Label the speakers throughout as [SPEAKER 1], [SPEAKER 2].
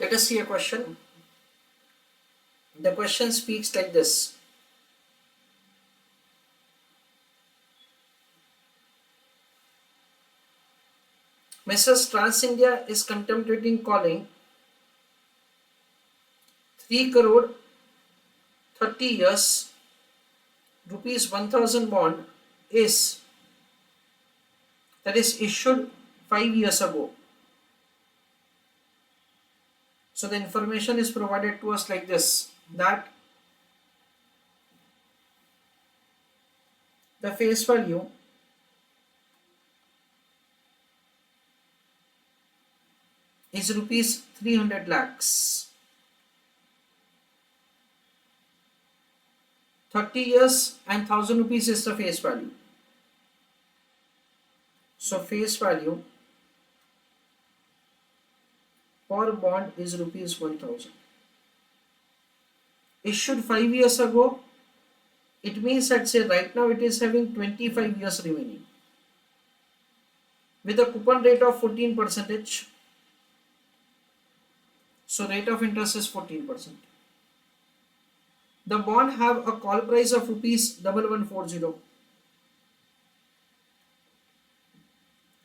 [SPEAKER 1] Let us see a question. The question speaks like this. Mrs. Trans India is contemplating calling 3 crore 30 years rupees 1000 bond is that is issued 5 years ago. So the information is provided to us like this, that the face value is rupees 300 lakhs. 30 years and 1000 rupees is the face value. So face value per bond is rupees 1000. Issued 5 years ago, it means that say right now it is having 25 years remaining with a coupon rate of 14%. So rate of interest is 14%. The bond have a call price of rupees 1140.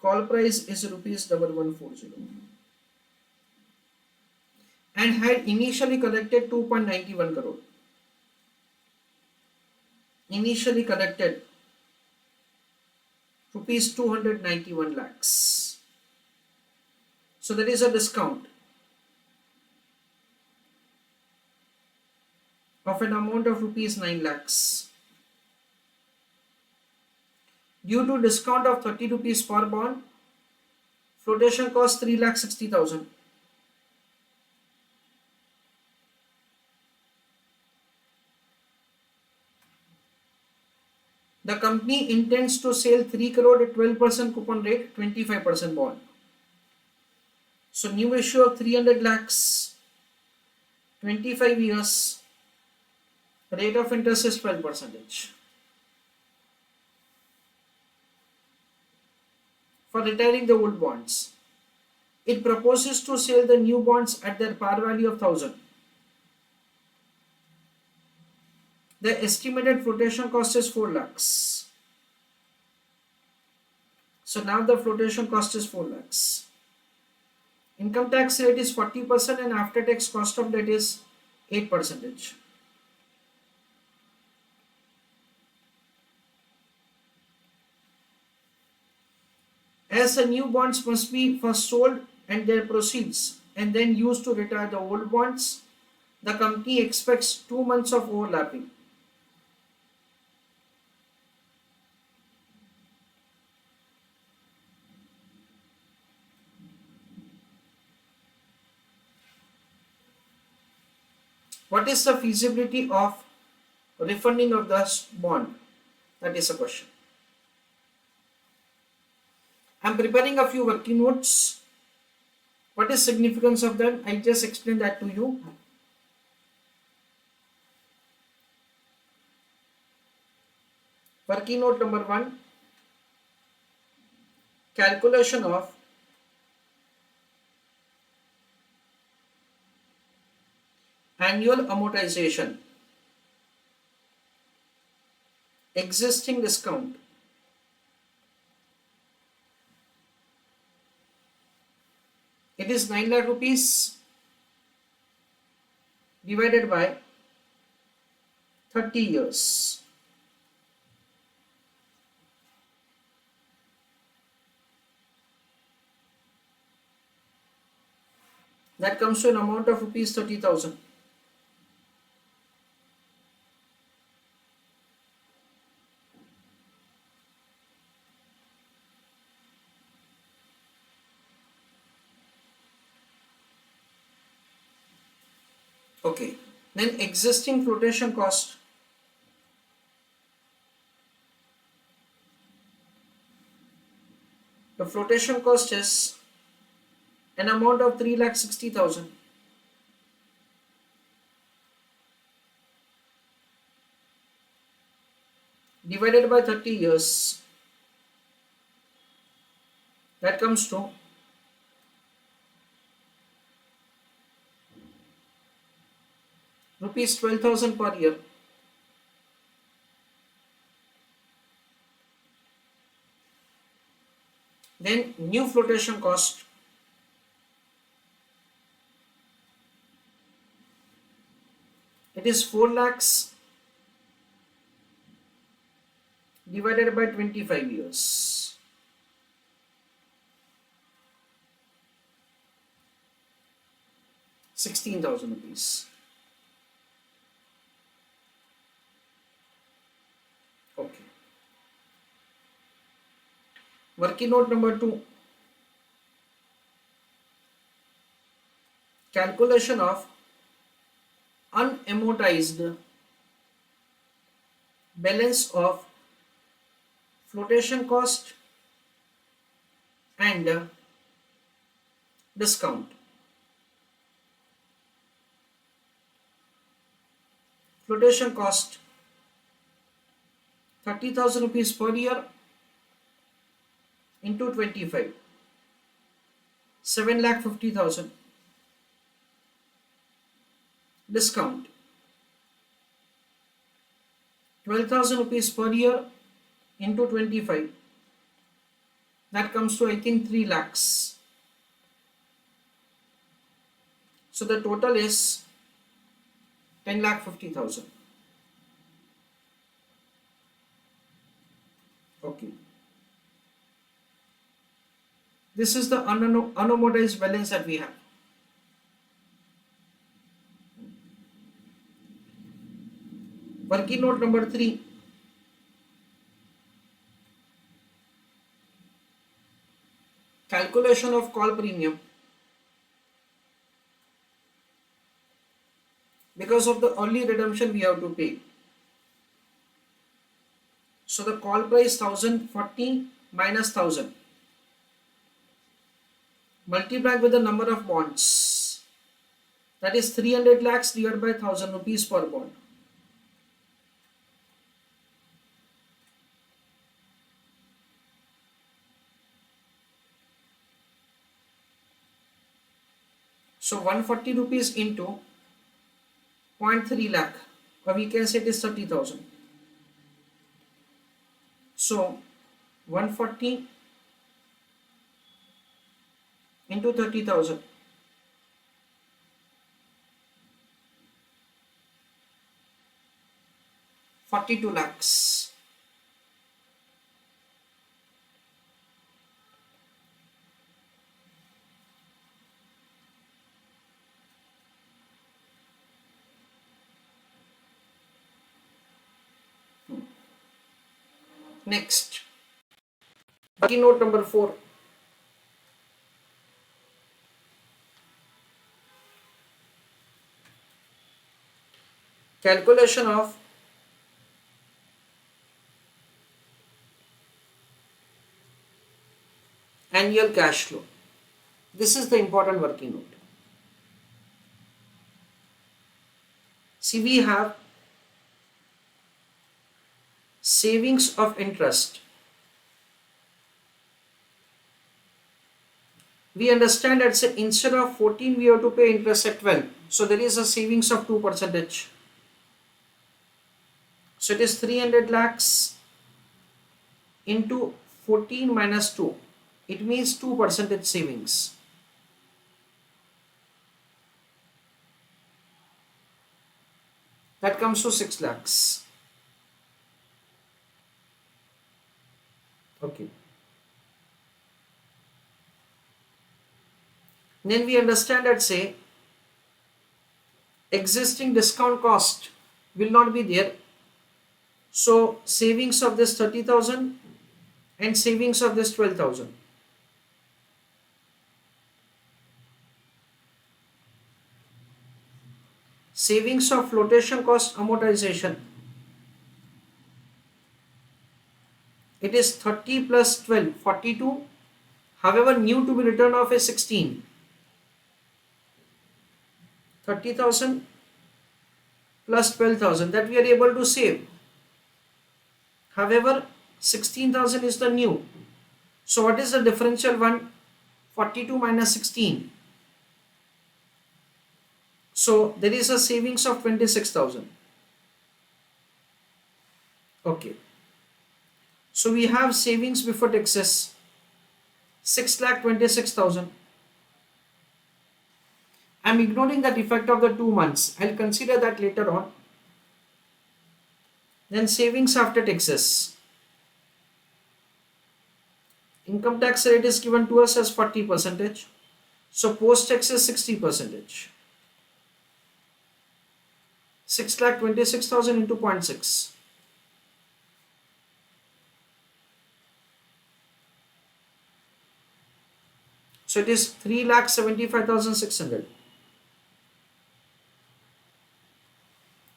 [SPEAKER 1] Call price is rupees 1140 and had initially collected 2.91 crore. Initially collected rupees 291 lakhs. So there is a discount of an amount of rupees 9 lakhs. Due to discount of 30 rupees per bond, flotation cost 3,60,000. The company intends to sell 3 crore at 12% coupon rate, 25% bond. So new issue of 300 lakhs, 25 years, rate of interest is 12%. For retiring the old bonds, it proposes to sell the new bonds at their par value of 1000. The estimated flotation cost is 4 lakhs. So now the flotation cost is 4 lakhs. Income tax rate is 40% and after tax cost of debt is 8%. As the new bonds must be first sold and their proceeds and then used to retire the old bonds, the company expects 2 months of overlapping. What is the feasibility of refunding of the bond? That is a question. I am preparing a few working notes. What is significance of them? I just explained that to you. Working note number 1. Calculation of annual amortization. Existing discount. It is 9 lakh rupees divided by 30 years. That comes to an amount of rupees 30,000. Okay, then existing flotation cost. The flotation cost is an amount of 3,60,000 divided by 30 years. That comes to rupees 12,000 per year. Then new flotation cost, it is 4 lakhs divided by 25 years. ₹16,000. Okay. Working note number 2. Calculation of unamortized balance of flotation cost and discount. Flotation cost 30,000 rupees per year into 25, 7,50,000. Discount 12,000 rupees per year into 25, that comes to I think 3 lakhs. So the total is 10,50,000. Okay. This is the unamortized balance that we have. Working note number 3. Calculation of call premium. Because of the early redemption we have to pay. So the call price 1,040 minus 1,000. Multiplied with the number of bonds. That is 300 lakhs divided by 1,000 rupees per bond. So 140 rupees into 0.3 lakh, or we can say it is 30,000. So 140 into 30,000, 42 lakhs. Next, keynote number 4. Calculation of annual cash flow. This is the important working note. See, we have savings of interest. We understand that instead of 14 we have to pay interest at 12. So there is a savings of 2%. So it is 300 lakhs into 14 minus 2. It means 2% savings. That comes to 6 lakhs. Okay. Then we understand that say existing discount cost will not be there. So savings of this 30,000 and savings of this 12,000. Savings of flotation cost amortization. It is 30 plus 12, 42. However, new to be written off is 16. 30,000 plus 12,000 that we are able to save. However, 16,000 is the new. So what is the differential one? 42 minus 16. So there is a savings of 26,000. Okay. So we have savings before taxes 6,26,000. I'm ignoring that effect of the 2 months. I'll consider that later on. Then savings after taxes. Income tax rate is given to us as 40%. So post tax is 60%. 6,26,000 into 0.6. So it is 3,75,600.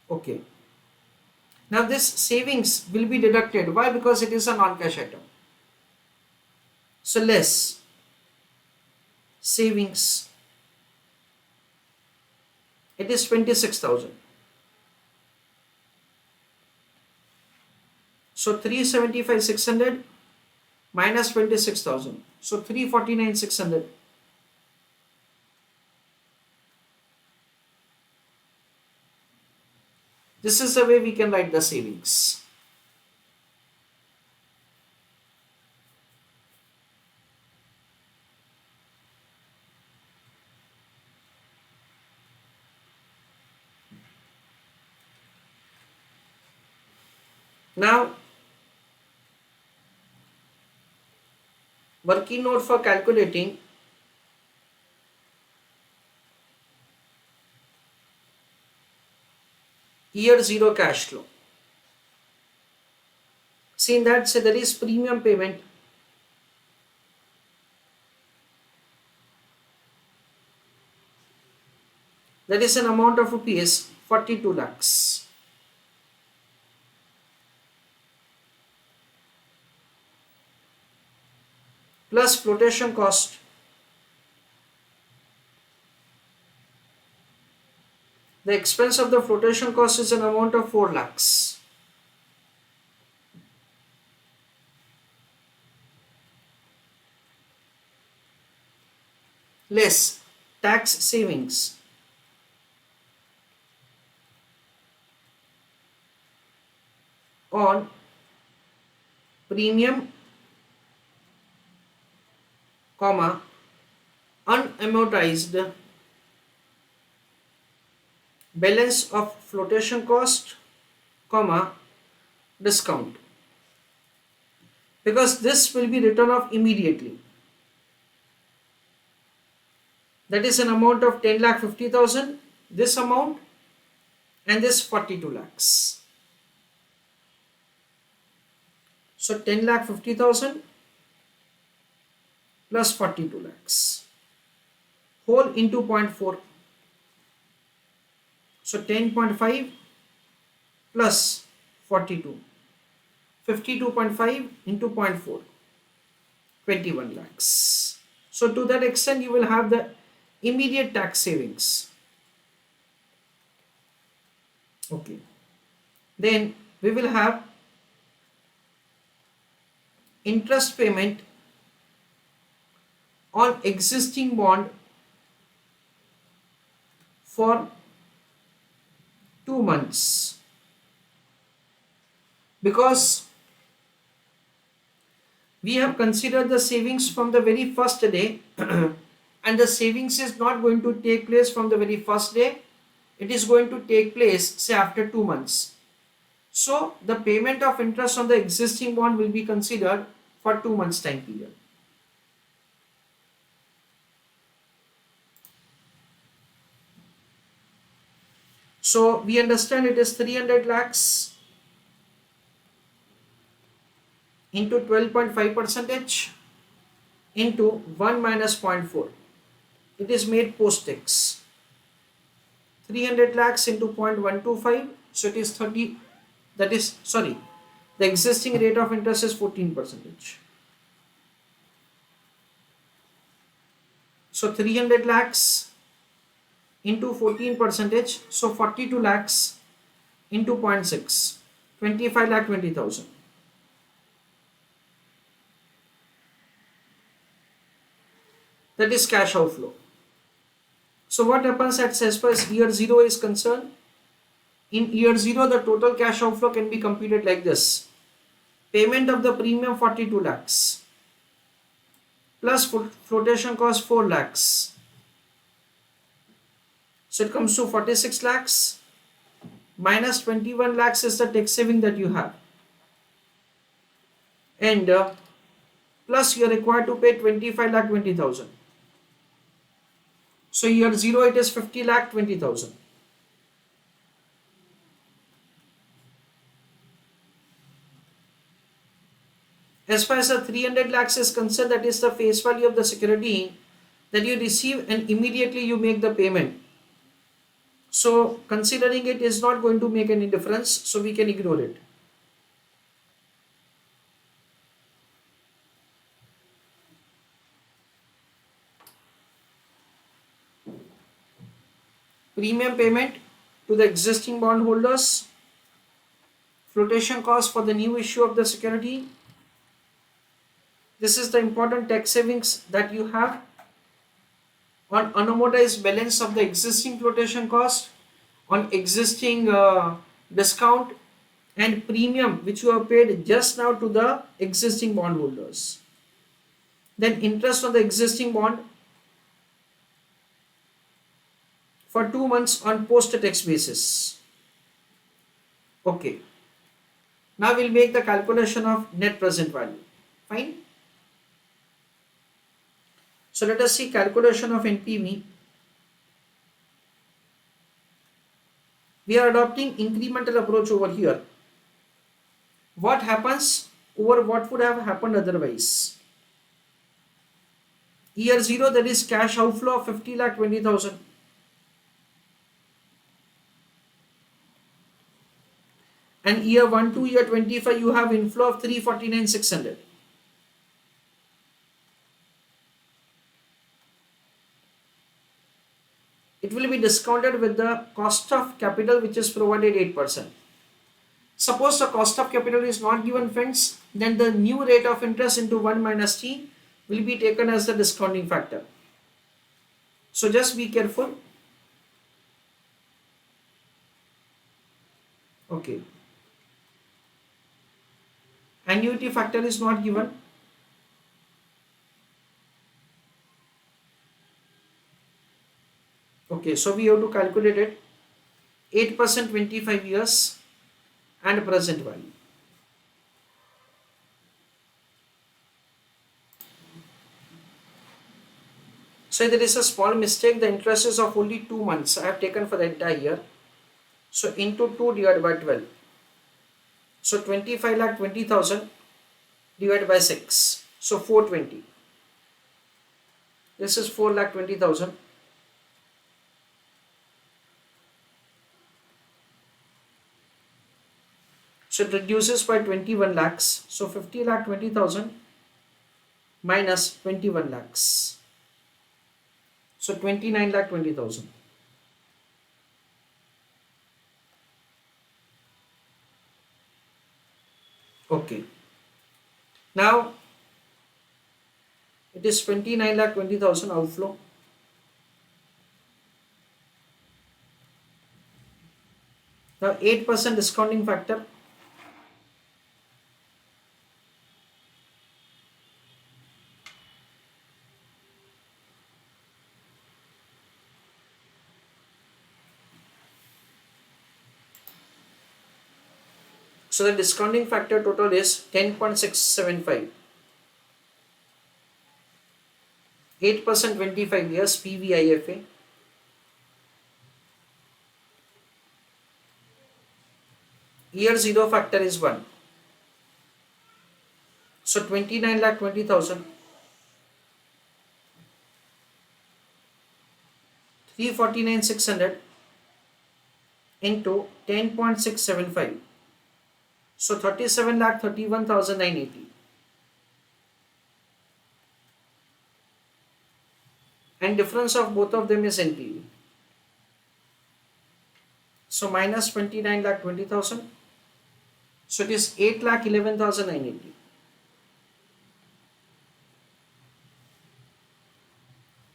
[SPEAKER 1] Okay. Now this savings will be deducted. Why? Because it is a non-cash item. So less savings. It is 26,000. So 375,600 minus 26,000. So 349,600. This is the way we can write the savings. Now, working note for calculating year zero cash flow. See, in that, say there is premium payment. That is an amount of rupees 42 lakhs. Plus flotation cost. The expense of the flotation cost is an amount of 4 lakhs. Less tax savings. On premium, comma, unamortized balance of flotation cost, comma, discount. Because this will be written off immediately. That is an amount of 10,50,000, this amount, and this 42 lakhs. So 10,50,000 plus 42 lakhs. Whole into 0.4. So 10.5 plus 42. 52.5 into 0.4. 21 lakhs. So to that extent you will have the immediate tax savings. Okay. Then we will have interest payment on existing bond for 2 months, because we have considered the savings from the very first day and the savings is not going to take place from the very first day, it is going to take place say after 2 months. So the payment of interest on the existing bond will be considered for 2 months time period. So we understand it is 300 lakhs into 12.5% into 1 minus 0.4. It is made post tax. 300 lakhs into 0.125. So it is 30. That is, sorry, the existing rate of interest is 14%. So 300 lakhs into 14%. So 42 lakhs into 0.6. 25 lakh 20,000. That is cash outflow. So what happens as far as year 0 is concerned? In year 0, the total cash outflow can be computed like this. Payment of the premium 42 lakhs plus flotation cost 4 lakhs. So it comes to 46 lakhs minus 21 lakhs is the tax saving that you have. And plus you are required to pay 25 lakh 20,000. So year 0 it is 50 lakh 20,000. As far as the 300 lakhs is concerned, that is the face value of the security that you receive and immediately you make the payment. So considering it is not going to make any difference, so we can ignore it. Premium payment to the existing bondholders, flotation cost for the new issue of the security. This is the important tax savings that you have on unamortized balance of the existing flotation cost, on existing discount and premium which you have paid just now to the existing bondholders. Then interest on the existing bond for 2 months on post-tax basis. Okay. Now we'll make the calculation of net present value. Fine. So let us see calculation of NPV. We are adopting incremental approach over here. What happens over what would have happened otherwise? Year 0, that is cash outflow of 50 lakh 20,000. And year 1 to year 25 you have inflow of 349,600. It will be discounted with the cost of capital which is provided 8%. Suppose the cost of capital is not given, friends, then the new rate of interest into 1 minus t will be taken as the discounting factor. So just be careful. Okay. Annuity factor is not given. Okay, so we have to calculate it. 8% 25 years and present value. So there is a small mistake. The interest is of only 2 months. I have taken for the entire year. So into 2 divided by 12. So 25 lakh 20,000 divided by 6. So 420. This is 4 lakh 20,000. So it reduces by 21 lakhs. So 50 lakh 20,000 minus 21 lakhs. So 29 lakh 20,000. Okay. Now it is 29 lakh 20,000 outflow. Now 8% discounting factor. So the discounting factor total is 10.675. 8% 25 years PVIFA. Year 0 factor is 1. So 29 lakh 20,000. 349,600 into 10.675. So 37 lakh 31,980. And difference of both of them is NPV. So minus 29 lakh 20,000. So it is 8 lakh 11,980.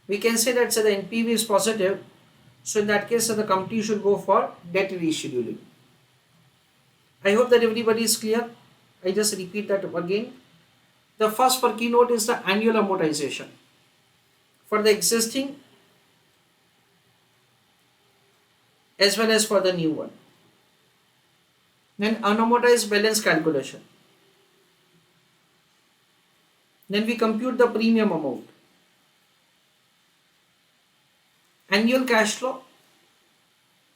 [SPEAKER 1] we can say that the NPV is positive. So in that case, the company should go for debt rescheduling. I hope that everybody is clear. I just repeat that again. The first for keynote is the annual amortization for the existing as well as for the new one. Then unamortized balance calculation. Then we compute the premium amount. Annual cash flow.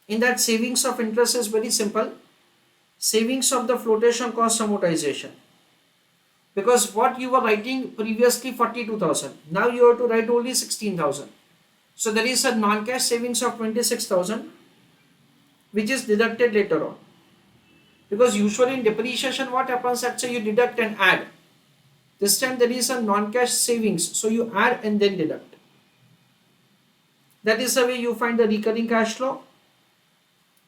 [SPEAKER 1] In that, savings of interest is very simple. Savings of the flotation cost amortization. Because what you were writing previously 42,000, now you have to write only 16,000. So there is a non-cash savings of 26,000 which is deducted later on. Because usually in depreciation what happens, actually you deduct and add. This time there is a non-cash savings, so you add and then deduct. That is the way you find the recurring cash flow.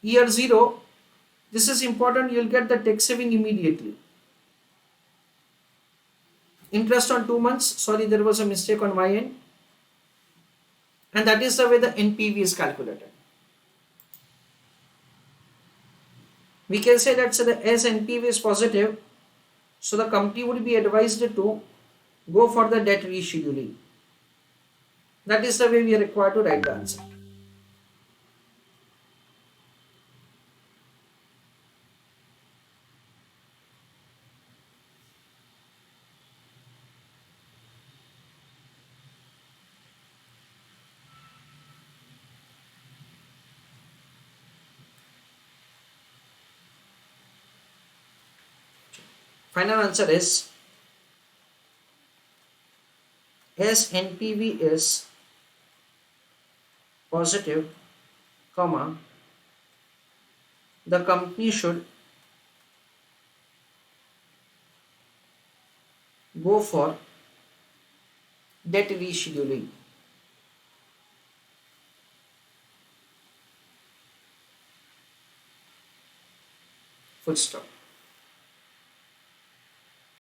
[SPEAKER 1] Year 0, this is important, you will get the tax saving immediately. Interest on 2 months, sorry there was a mistake on my end. And that is the way the NPV is calculated. We can say that as NPV is positive, so the company would be advised to go for the debt rescheduling. That is the way we are required to write the answer. Final answer is as NPV is positive, comma, the company should go for debt rescheduling. Full stop.